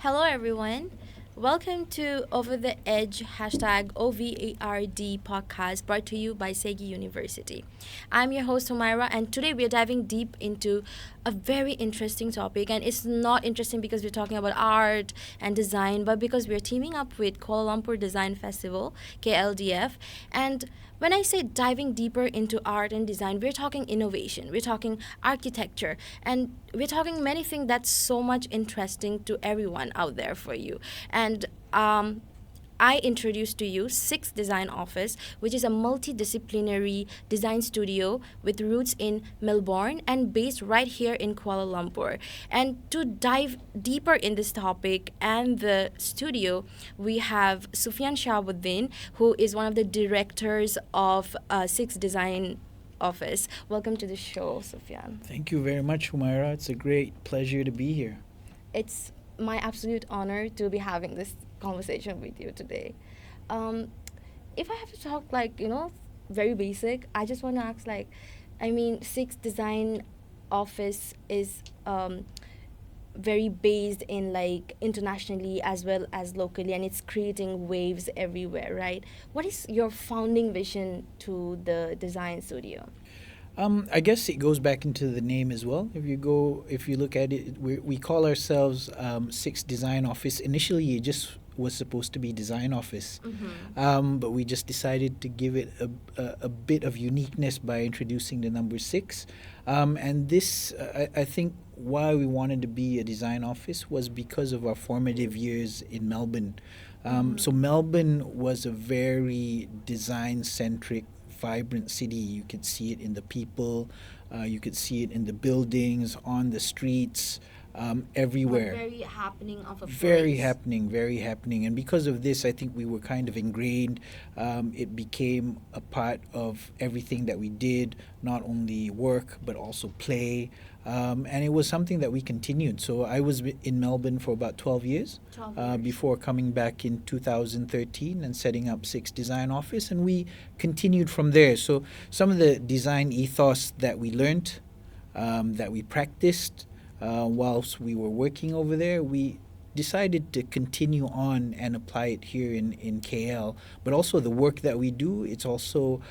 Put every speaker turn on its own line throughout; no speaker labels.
Hello, everyone. Welcome to Over the Edge hashtag OVARD podcast brought to you by Segi University. I'm your host, Humaira, and today we're diving deep into a very interesting topic. And it's not interesting because we're talking about art and design, but because we're teaming up with Kuala Lumpur Design Festival, KLDF. And when I say diving deeper into art and design, we're talking innovation, we're talking architecture, and we're talking many things that's so much interesting to everyone out there for you. And I introduced to you Six Design Office, which is a multidisciplinary design studio with roots in Melbourne and based right here in Kuala Lumpur. And to dive deeper in this topic and the studio, we have Suffian Shahabuddin, who is one of the directors of Six Design Office. Welcome to the show, Sufyan.
Thank you very much, Humaira. It's a great pleasure to be here.
It's my absolute honor to be having this conversation with you today. Um, if I have to talk very basic, I just want to ask Six Design Office is very based in internationally as well as locally, and it's creating waves everywhere, right? What is your founding vision to the design studio?
I guess it goes back into the name as well. If you look at it, we call ourselves Six Design Office. Initially, it just was supposed to be Design Office, but we just decided to give it a bit of uniqueness by introducing the number six. And this, I think, why we wanted to be a design office was because of our formative years in Melbourne. So Melbourne was a very design-centric, vibrant city. You could see it in the people, you could see it in the buildings, on the streets, everywhere.
Very happening of a
Very
place.
happening, very happening. And because of this, I think we were kind of ingrained. It became a part of everything that we did, not only work, but also play. And it was something that we continued. So I was in Melbourne for about 12 years,
12 years.
Before coming back in 2013 and setting up Six Design Office. And we continued from there. So some of the design ethos that we learned, that we practiced, whilst we were working over there, we decided to continue on and apply it here in KL. But also the work that we do, it's also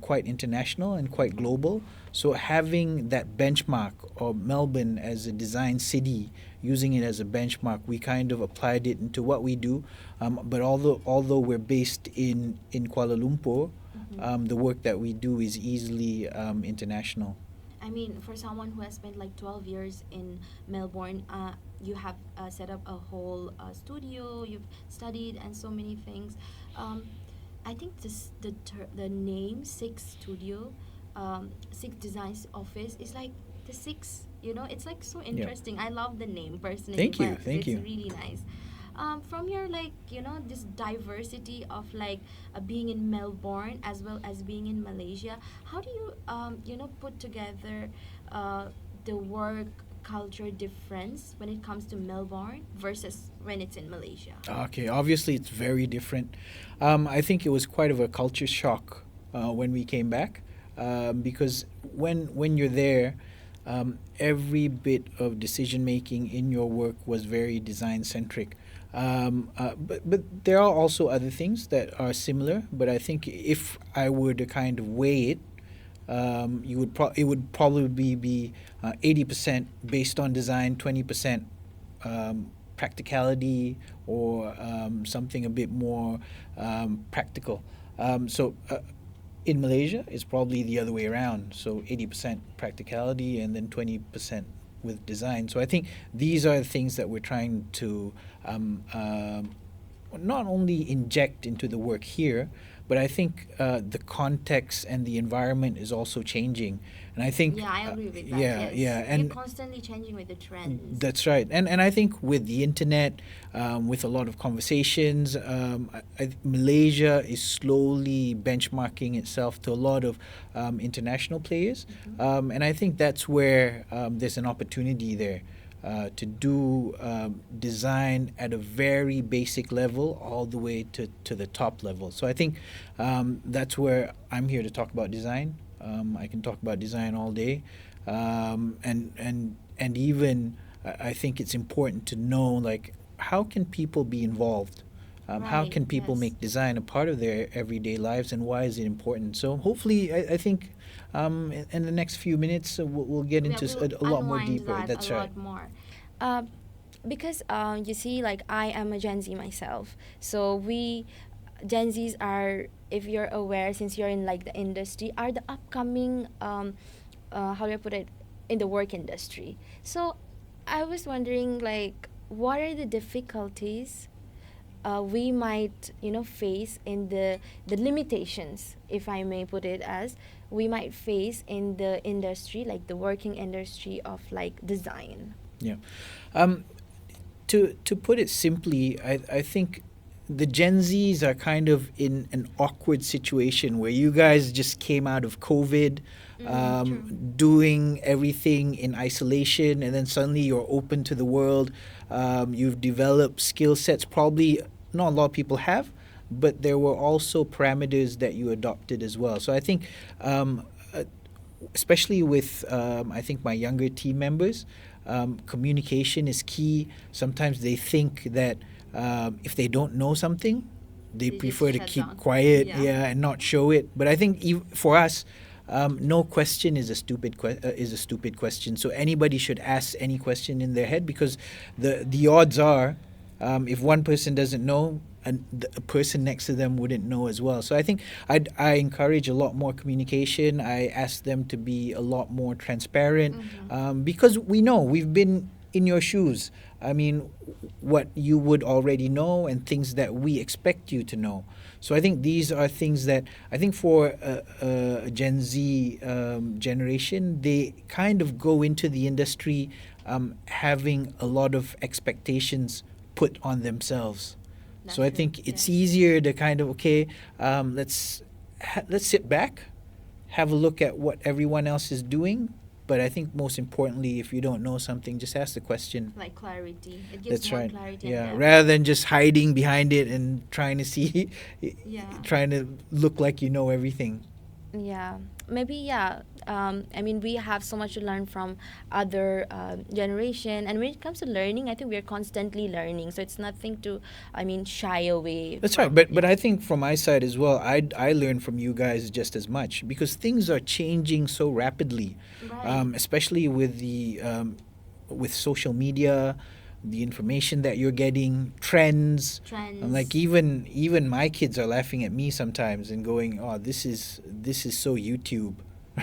quite international and quite global. So having that benchmark of Melbourne as a design city, using it as a benchmark, we kind of applied it into what we do. But although we're based in Kuala Lumpur, the work that we do is easily international.
I mean, for someone who has spent 12 years in Melbourne, you have set up a whole studio, you've studied, and so many things. I think the name Six Studio, Six Designs Office is like the six, it's so interesting. I love the name personally.
Thank you,
but
thank you.
It's really nice. From your this diversity of being in Melbourne as well as being in Malaysia, how do you put together the work culture difference when it comes to Melbourne versus when it's in Malaysia?
Okay, obviously it's very different. I think it was quite of a culture shock when we came back, because when you're there, every bit of decision making in your work was very design centric. But there are also other things that are similar. But I think if I were to kind of weigh it, it would probably be 80% based on design, 20% practicality, or something a bit more practical. In Malaysia, it's probably the other way around. So 80% practicality and then 20% with design. So I think these are the things that we're trying to not only inject into the work here, but I think the context and the environment is also changing. And I think
Yeah, I agree with that.
yeah,
Yes.
yeah,
You're
and
constantly changing with the trends.
that's right. And I think with the internet, with a lot of conversations, Malaysia is slowly benchmarking itself to a lot of international players. And I think that's where there's an opportunity there. To do design at a very basic level all the way to the top level. So I think that's where I'm here to talk about design. I can talk about design all day. And even I think it's important to know how can people be involved? How
Right,
can people
yes.
make design a part of their everyday lives, and why is it important? So hopefully, I think in the next few minutes we'll get
Yeah,
into
we'll
a lot more
unwind
deeper.
that a
That's right.
lot more. Uh, because you see, like I am a Gen Z myself, so we Gen Zs are, if you're aware, since you're in like the industry, are the upcoming how do I put it, in the work industry. So I was wondering, like, what are the difficulties we might face in the limitations, if I may put it as, we might face in the industry, like the working industry of like design.
Yeah. Um, to put it simply, I think the Gen Zs are kind of in an awkward situation where you guys just came out of COVID,
True.
doing everything in isolation, and then suddenly you're open to the world. You've developed skill sets probably not a lot of people have, but there were also parameters that you adopted as well. So I think especially with I think my younger team members, communication is key. Sometimes they think that if they don't know something, they
They just
prefer to
shut
keep
down.
quiet,
Yeah.
yeah, and not show it. But I think for us, no question is a stupid question. So anybody should ask any question in their head, because the odds are, if one person doesn't know, a person next to them wouldn't know as well. So I think I encourage a lot more communication. I ask them to be a lot more transparent, because we know we've been in your shoes. I mean, what you would already know and things that we expect you to know. So I think these are things that I think for a Gen Z generation, they kind of go into the industry having a lot of expectations put on themselves.
That's
So I
true.
think it's
Yes.
easier to kind of let's sit back, have a look at what everyone else is doing. But I think most importantly, if you don't know something, just ask the question.
Like clarity. It gives
That's
more
right.
clarity
Yeah,
and depth.
rather than just hiding behind it and trying to see,
Yeah.
trying to look like you know everything.
Yeah, maybe, yeah. I mean, we have so much to learn from other generation, and when it comes to learning, I think we're constantly learning. So it's nothing to, I mean, shy away
That's right.
from.
But
Yeah.
I think from my side as well, I learn from you guys just as much, because things are changing so rapidly,
Right.
especially with social media, the information that you're getting, trends. And like
Trends.
even my kids are laughing at me sometimes and going, "Oh, this is so YouTube,"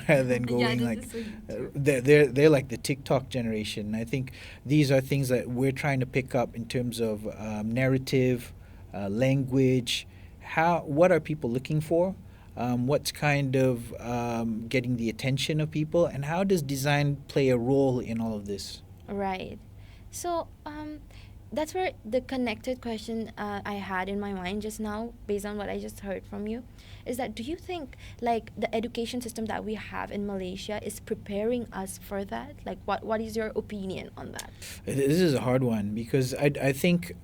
rather than
Yeah,
going
this
like,
is so true.
they're like the TikTok generation. I think these are things that we're trying to pick up in terms of narrative, language. What are people looking for? What's kind of getting the attention of people, and how does design play a role in all of this?
Right. So, that's where the connected question I had in my mind just now, based on what I just heard from you, is that do you think like the education system that we have in Malaysia is preparing us for that? Like, what is your opinion on that?
This is a hard one, because I think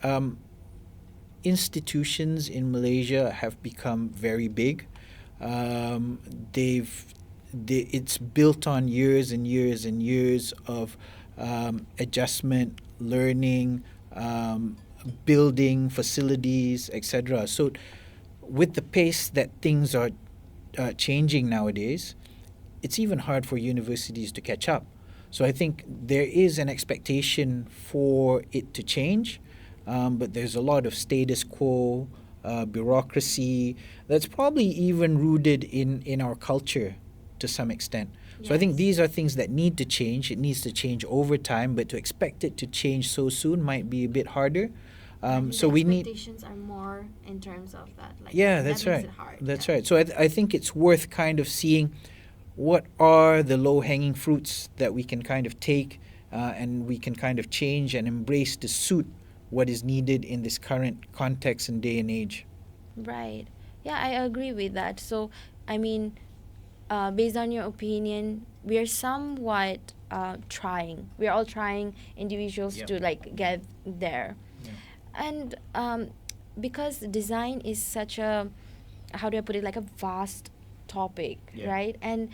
institutions in Malaysia have become very big. Um, they've it's built on years and years and years of adjustment, learning, building facilities, etc. So, with the pace that things are changing nowadays, it's even hard for universities to catch up. So I think there is an expectation for it to change, but there's a lot of status quo, bureaucracy that's probably even rooted in our culture to some extent. So I think
Yes.
these are things that need to change. It needs to change over time, but to expect it to change so soon might be a bit harder.
I think
So
the
we need.
expectations are more in terms of that. Like,
Yeah,
that
that's
makes
right.
it hard.
That's
Yeah.
right. So I think it's worth kind of seeing what are the low hanging fruits that we can kind of take, and we can kind of change and embrace to suit what is needed in this current context and day and age.
Right. Yeah, I agree with that. So, I mean, based on your opinion, we are somewhat trying. We are all trying individuals
Yep.
to like get there,
Yeah.
and because design is such a, how do I put it, like a vast topic,
Yeah.
right? And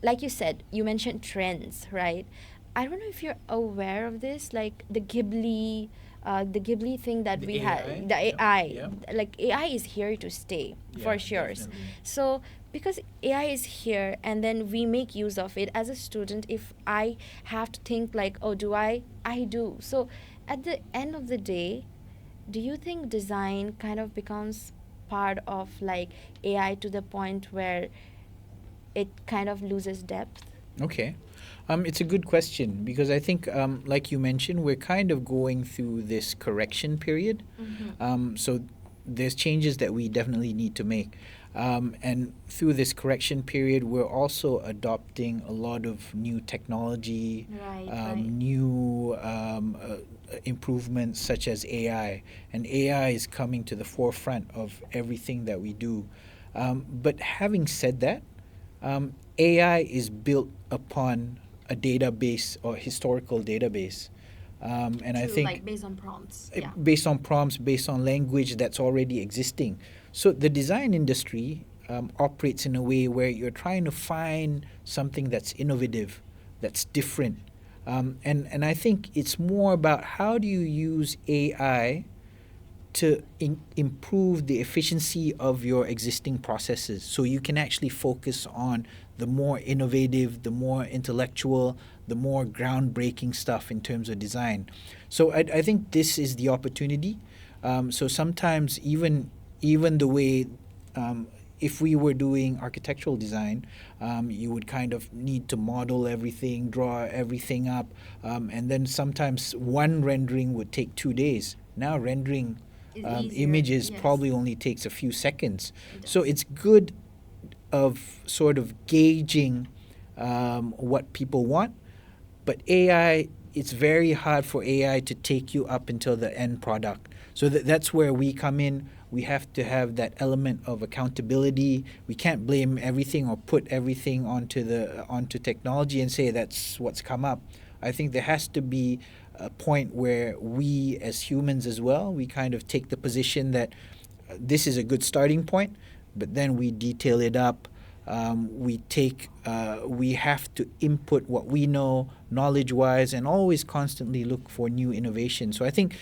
like you said, you mentioned trends, right? I don't know if you're aware of this, like the Ghibli the Ghibli thing that
The
we had,
AI?
the
Yep,
AI,
yep.
like AI is here to stay for
Yeah,
sure.
definitely.
So because AI is here and then we make use of it as a student, if I have to think like, oh, do I do. So at the end of the day, do you think design kind of becomes part of like AI to the point where it kind of loses depth?
Okay. It's a good question because I think, like you mentioned, we're kind of going through this correction period. So there's changes that we definitely need to make. And through this correction period, we're also adopting a lot of new technology,
Right.
new improvements such as AI. And AI is coming to the forefront of everything that we do. But having said that, AI is built upon a database or historical database. And I
True,
think
like based on prompts.
based on prompts, based on language that's already existing. So the design industry operates in a way where you're trying to find something that's innovative, that's different. And I think it's more about how do you use AI to improve the efficiency of your existing processes so you can actually focus on the more innovative, the more intellectual, the more groundbreaking stuff in terms of design. So I think this is the opportunity. So sometimes even the way if we were doing architectural design, you would kind of need to model everything, draw everything up, and then sometimes one rendering would take 2 days. Now rendering images probably only takes a few seconds. So it's good of sort of gauging what people want, but AI, it's very hard for AI to take you up until the end product. So that's where we come in. We have to have that element of accountability. We can't blame everything or put everything onto technology and say that's what's come up. I think there has to be a point where we as humans as well, we kind of take the position that this is a good starting point, but then we detail it up. We have to input what we know knowledge-wise and always constantly look for new innovation. So I think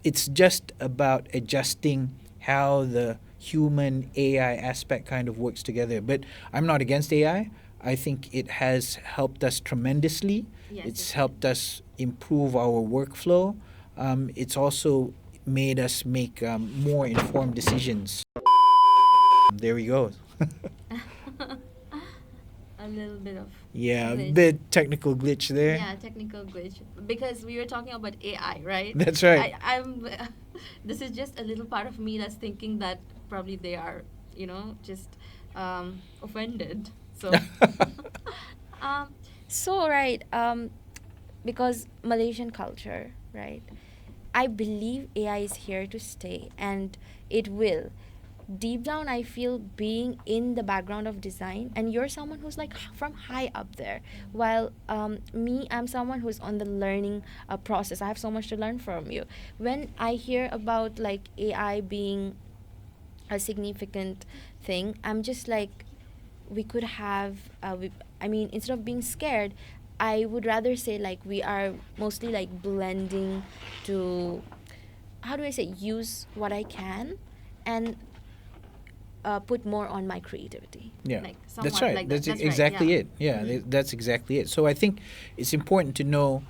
it's just about adjusting how the human AI aspect kind of works together. But I'm not against AI. I think it has helped us tremendously. It's helped us improve our workflow. It's also made us make more informed decisions. There we go.
A little bit of
Yeah,
glitch.
bit technical glitch there.
Yeah, technical glitch because we were talking about AI, right?
That's right.
I'm. This is just a little part of me that's thinking that probably they are, just offended. So, um, so right, because Malaysian culture, right? I believe AI is here to stay, and it will. Deep down, I feel being in the background of design, and you're someone who's like from high up there, while me, I'm someone who's on the learning process. I have so much to learn from you. When I hear about like AI being a significant thing, I'm just like, we could have I mean, instead of being scared, I would rather say like we are mostly like blending to, how do I say, use what I can and put more on my creativity.
Yeah,
Like
that's
somewhat
right.
like
That's
that. That's right,
exactly
yeah.
it. Yeah, that's exactly it. So I think it's important to know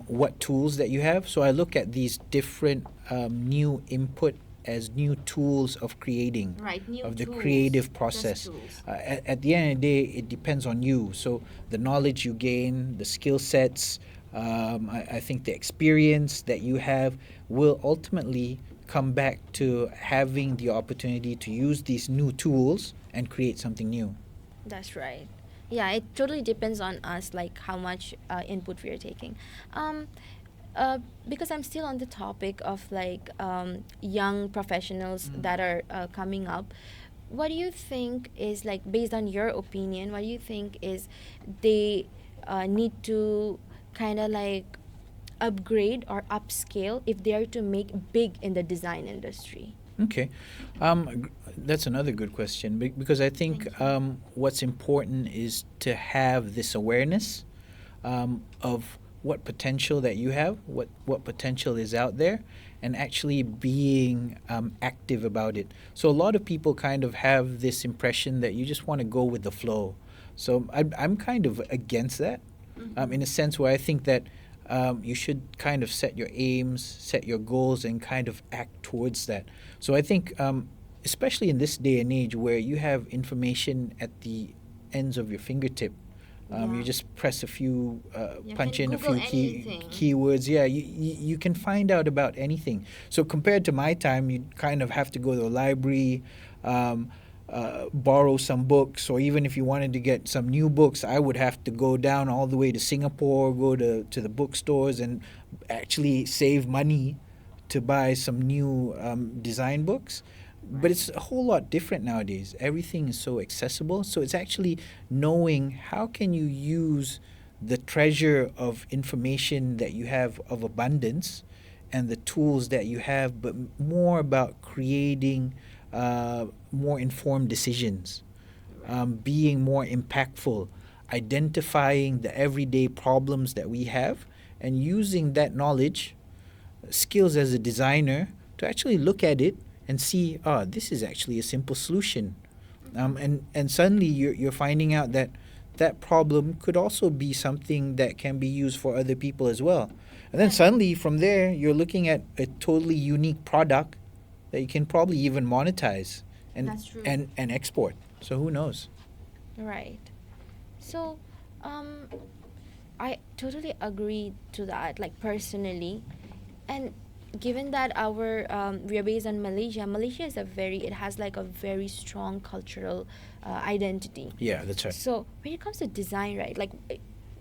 what tools that you have. So I look at these different new input as new tools of creating,
Right, new
of the
tools,
creative
just
process.
tools.
At the end of the day, it depends on you. So the knowledge you gain, the skill sets, I think the experience that you have will ultimately come back to having the opportunity to use these new tools and create something new.
That's right. Yeah, it totally depends on us, like how much input we are taking. Um, because I'm still on the topic of like young professionals that are coming up. What do you think is like, based on your opinion? What do you think is they need to kind of like upgrade or upscale if they are to make big in the design industry?
Okay, that's another good question because I think
Thank you.
what's important is to have this awareness of what potential that you have, what potential is out there, and actually being active about it. So a lot of people kind of have this impression that you just want to go with the flow. So I'm kind of against that, in a sense where I think that you should kind of set your aims, set your goals, and kind of act towards that. So I think, especially in this day and age where you have information at the ends of your fingertip, you just press a few,
You
punch
can
in a
Google
few
anything.
keywords. Yeah, you can find out about anything. So compared to my time, you kind of have to go to a library, borrow some books, or even if you wanted to get some new books, I would have to go down all the way to Singapore, go to the bookstores, and actually save money to buy some new design books. But it's a whole lot different nowadays. Everything is so accessible. So it's actually knowing how can you use the treasure of information that you have of abundance and the tools that you have, but more about creating more informed decisions, being more impactful, identifying the everyday problems that we have, and using that knowledge, skills as a designer, to actually look at it and see, this is actually a simple solution. And suddenly you're finding out that that problem could also be something that can be used for other people as well. And then suddenly from there, you're looking at a totally unique product that you can probably even monetize and
That's true.
and export. So who knows?
Right. So, I totally agree to that, like personally. And given that we are based in Malaysia, Malaysia is it has like a very strong cultural identity.
Yeah, that's right.
So when it comes to design, right, like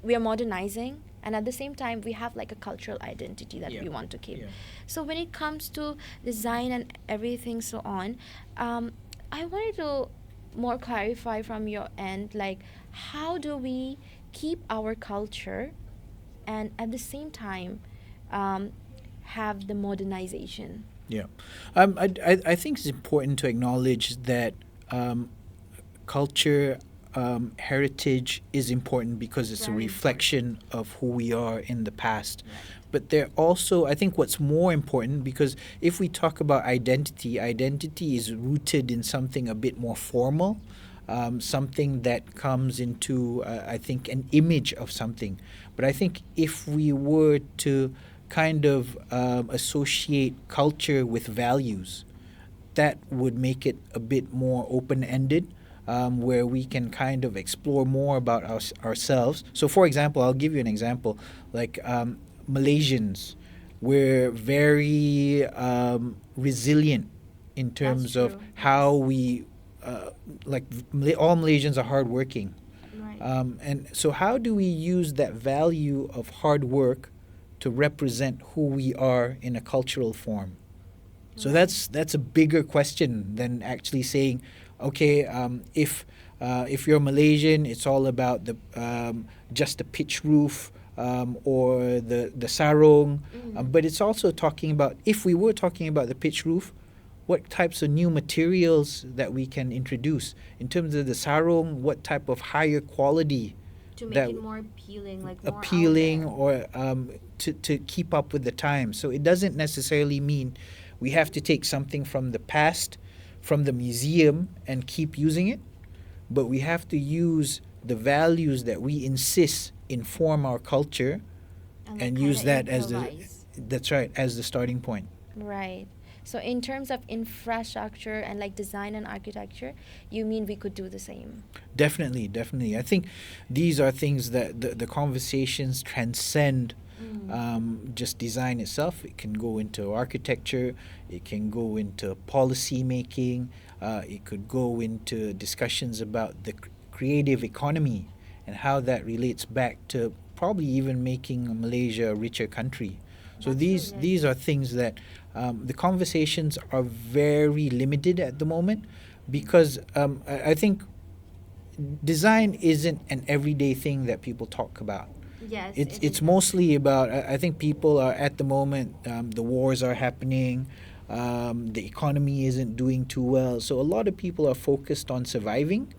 we are modernizing, and at the same time we have like a cultural identity that
Yeah.
we want to keep.
Yeah.
So when it comes to design and everything so on, I wanted to more clarify from your end, like how do we keep our culture and at the same time have the modernization?
Yeah. I think it's important to acknowledge that culture, heritage is important because it's a
Very
reflection of who we are in the past. But they're also, I think what's more important, because if we talk about identity, identity is rooted in something a bit more formal, something that comes into, I think, an image of something. But I think if we were to kind of associate culture with values, that would make it a bit more open-ended, where we can kind of explore more about ourselves. So, for example, I'll give you an example. Like Malaysians, we're very resilient in terms of
true,
how
yes.
we, all Malaysians are hardworking.
Right.
And so, how do we use that value of hard work to represent who we are in a cultural form? So
Right.
that's a bigger question than actually saying, okay, if you're Malaysian, it's all about the just the pitch roof, or the sarong, but it's also talking about, if we were talking about the pitch roof, what types of new materials that we can introduce in terms of the sarong, what type of higher quality
To make
that
it more appealing, like more
appealing,
out
or to keep up with the times. So it doesn't necessarily mean we have to take something from the past, from the museum, and keep using it, but we have to use the values that we insist inform our culture
there
and
kinda
use that as
improvise.
that's right, as the starting point.
Right. So in terms of infrastructure and like design and architecture, you mean we could do the same?
Definitely, definitely. I think these are things that the conversations transcend just design itself. It can go into architecture, it can go into policy making, it could go into discussions about the creative economy and how that relates back to probably even making Malaysia a richer country. So
That's
these
true, yes.
these are things that the conversations are very limited at the moment, because I think design isn't an everyday thing that people talk about.
Yes.
It's mostly about, I think people are at the moment, the wars are happening, the economy isn't doing too well, so a lot of people are focused on surviving.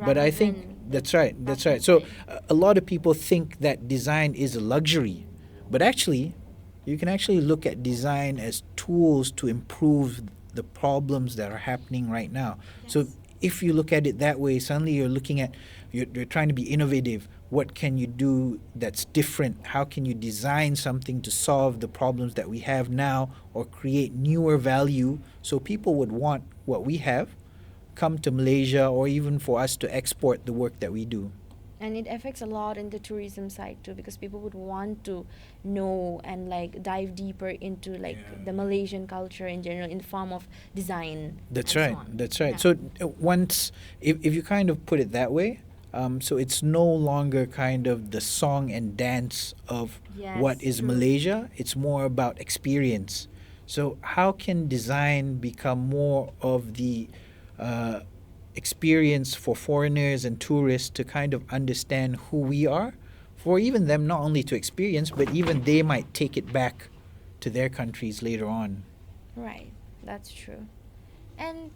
But I think That's right. That's right. So
Definitely.
a lot of people think that design is a luxury, but actually, you can actually look at design as tools to improve the problems that are happening right now. So
Yes.
if you look at it that way, suddenly you're trying to be innovative. What can you do that's different? How can you design something to solve the problems that we have now or create newer value so people would want what we have, come to Malaysia, or even for us to export the work that we do.
And it affects a lot in the tourism side too, because people would want to know and like dive deeper into like the Malaysian culture in general in the form of design
That's
and so
right.
on.
That's right.
Yeah.
So once, if you kind of put it that way, so it's no longer kind of the song and dance of what
Yes,
is
true.
Malaysia. It's more about experience. So how can design become more of the uh, experience for foreigners and tourists to kind of understand who we are, for even them not only to experience, but even they might take it back to their countries later on.
Right, that's true. And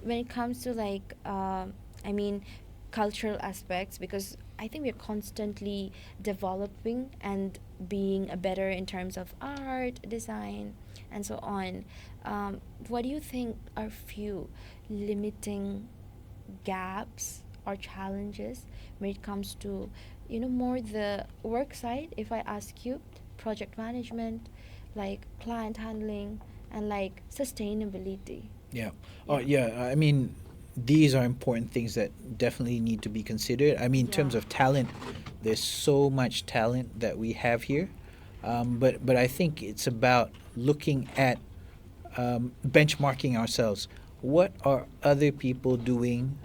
when it comes to like, I mean, cultural aspects, because I think we're constantly developing and being a better in terms of art, design, and so on. What do you think are few limiting gaps or challenges when it comes to, more the work side? If I ask you, project management, like client handling, and like sustainability.
Yeah. Oh,
Yeah.
yeah. I mean, these are important things that definitely need to be considered. I mean, in
Yeah.
terms of talent, there's so much talent that we have here, but I think it's about looking at benchmarking ourselves. What are other people doing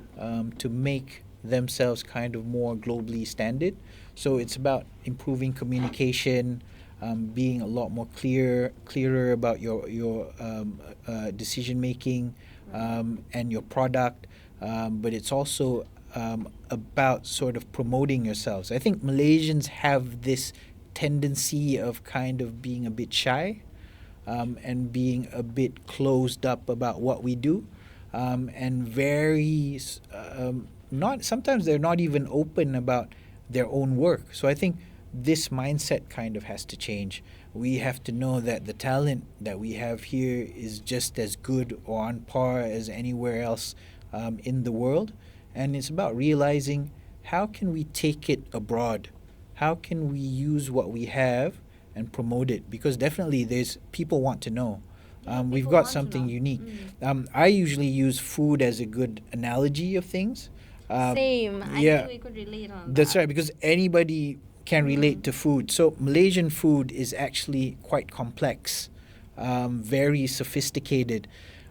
to make themselves kind of more globally standard? So it's about improving communication, being a lot more clearer about your decision making, and your product. But it's also about sort of promoting yourselves. I think Malaysians have this tendency of kind of being a bit shy, and being a bit closed up about what we do, and not sometimes they're not even open about their own work. So I think this mindset kind of has to change. We have to know that the talent that we have here is just as good or on par as anywhere else in the world, and it's about realizing how can we take it abroad, how can we use what we have and promote it, because definitely there's people want to know.
Yeah,
We've
people
got
want to
something
know.
unique.
Mm.
I usually use food as a good analogy of things.
Same. I
Yeah,
think we could relate on
that's
that.
right, because anybody can relate
Mm.
to food. So Malaysian food is actually quite complex, very sophisticated,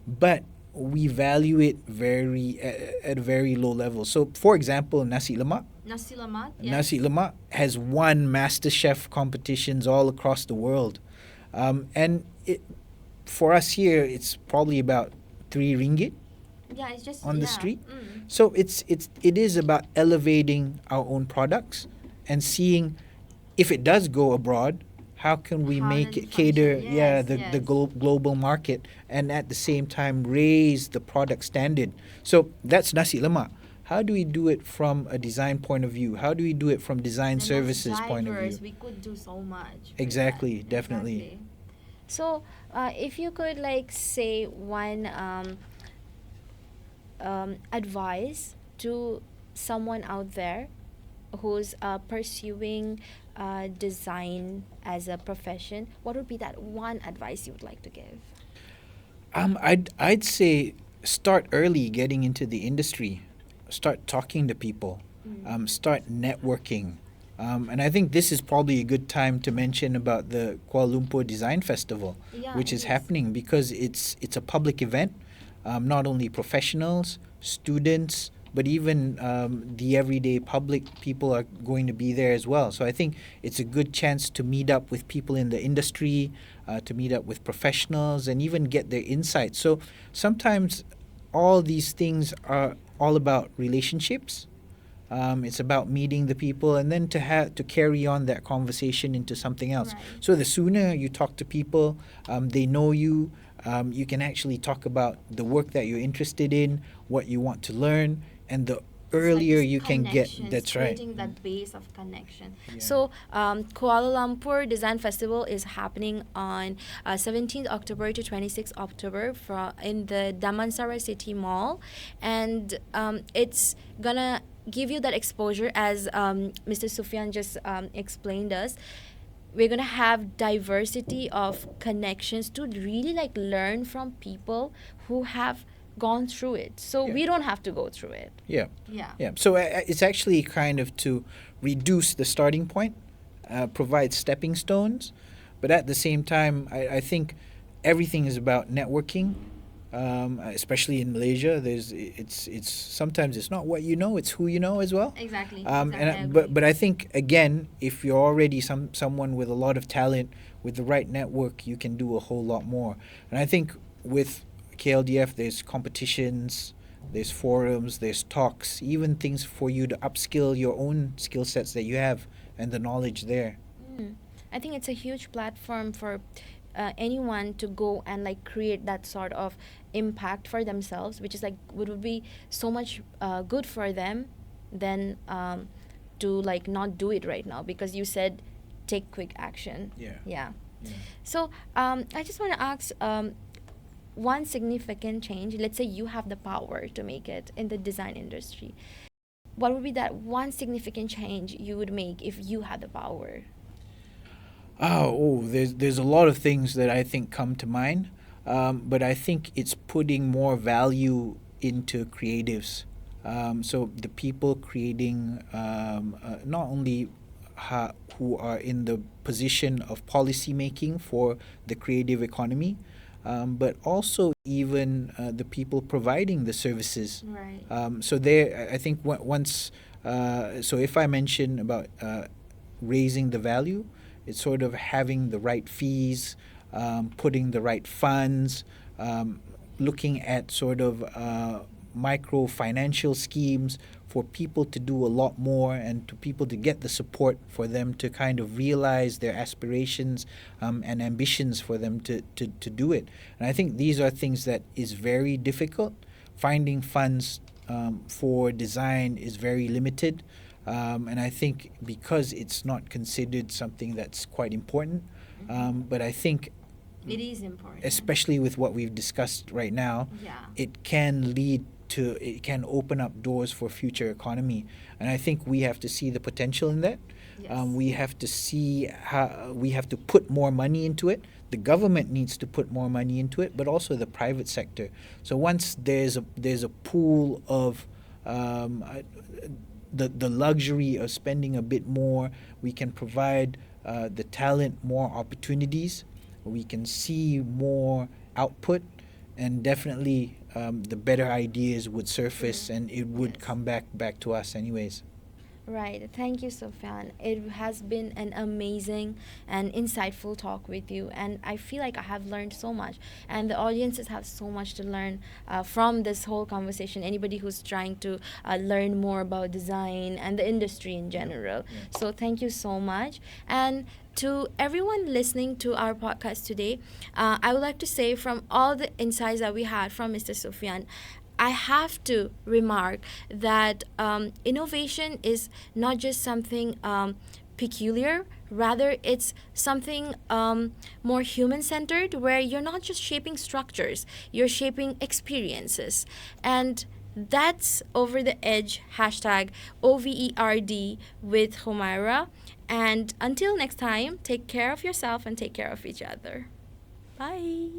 but we value it at a very low level. So, for example, nasi lemak.
Nasi lemak, yes.
Nasi lemak has won MasterChef competitions all across the world, and for us here, it's probably about £3
Yeah, it's just
on the
yeah.
street.
Mm.
So it is about elevating our own products and seeing if it does go abroad, how can we
How
make
does it
it cater,
function?
yeah,
Yes,
the
yes.
global market, and at the same time raise the product standard. So that's nasi lemak. How do we do it from a design point of view? How do we do it from design
And that's
services point of view?
diverse. We could do so much for that.
Exactly, definitely.
Exactly. So, if you could like say one advice to someone out there who's pursuing design as a profession, what would be that one advice you would like to give?
I'd say start early getting into the industry, start talking to people,
Mm.
start networking. And I think this is probably a good time to mention about the Kuala Lumpur Design Festival,
Yeah,
which
it
is
is.
happening because it's a public event. Not only professionals, students, but even the everyday public people are going to be there as well. So I think it's a good chance to meet up with people in the industry, to meet up with professionals, and even get their insights. So sometimes all these things are all about relationships. It's about meeting the people and then to carry on that conversation into something else.
Right.
So the sooner you talk to people, they know you. You can actually talk about the work that you're interested in, what you want to learn, and earlier
this
you can get.
connections,
That's right.
creating that base of connection.
Yeah.
So Kuala Lumpur Design Festival is happening on 17th October to 26th October in the Damansara City Mall, and it's gonna give you that exposure as Mr. Sufyan just explained us. We're gonna have diversity of connections to really like learn from people who have gone through it, so
Yeah.
we don't have to go through it.
Yeah.
Yeah.
Yeah. So it's actually kind of to reduce the starting point, provide stepping stones, but at the same time, I think everything is about networking. Especially in Malaysia, it's sometimes it's not what you know, it's who you know as well.
Exactly.
But I think again, if you're already someone with a lot of talent, with the right network, you can do a whole lot more. And I think with KLDF, there's competitions, there's forums, there's talks, even things for you to upskill your own skill sets that you have and the knowledge there.
I think it's a huge platform for anyone to go and like create that sort of impact for themselves, which is like would be so much good for them than to like not do it right now, because you said take quick action.
Yeah.
Yeah.
Yeah.
So I just want to ask one significant change. Let's say you have the power to make it in the design industry. What would be that one significant change you would make if you had the power?
There's a lot of things that I think come to mind, but I think it's putting more value into creatives. So the people creating, not only who are in the position of policy making for the creative economy, but also even the people providing the services.
Right.
So there, I think once, so if I mention about raising the value, it's sort of having the right fees, putting the right funds, looking at sort of micro financial schemes for people to do a lot more and to people to get the support for them to kind of realize their aspirations and ambitions for them to do it. And I think these are things that is very difficult. Finding funds for design is very limited. And I think because it's not considered something that's quite important, but I think
It is important.
especially with what we've discussed right now,
Yeah.
it can open up doors for future economy. And I think we have to see the potential in that.
Yes.
We have to see how we have to put more money into it. The government needs to put more money into it, but also the private sector. So once there's a pool of the luxury of spending a bit more, we can provide the talent more opportunities, we can see more output, and definitely the better ideas would surface and it would
Yes.
come back to us anyways.
Right. Thank you, Sufyan. It has been an amazing and insightful talk with you, and I feel like I have learned so much, and the audiences have so much to learn from this whole conversation. Anybody who's trying to learn more about design and the industry in general.
Yeah.
So thank you so much. And to everyone listening to our podcast today, I would like to say, from all the insights that we had from Mr. Sufyan, I have to remark that innovation is not just something peculiar, rather, it's something more human centered, where you're not just shaping structures, you're shaping experiences. And that's Over the Edge, hashtag OVERD with Humaira. And until next time, take care of yourself and take care of each other. Bye.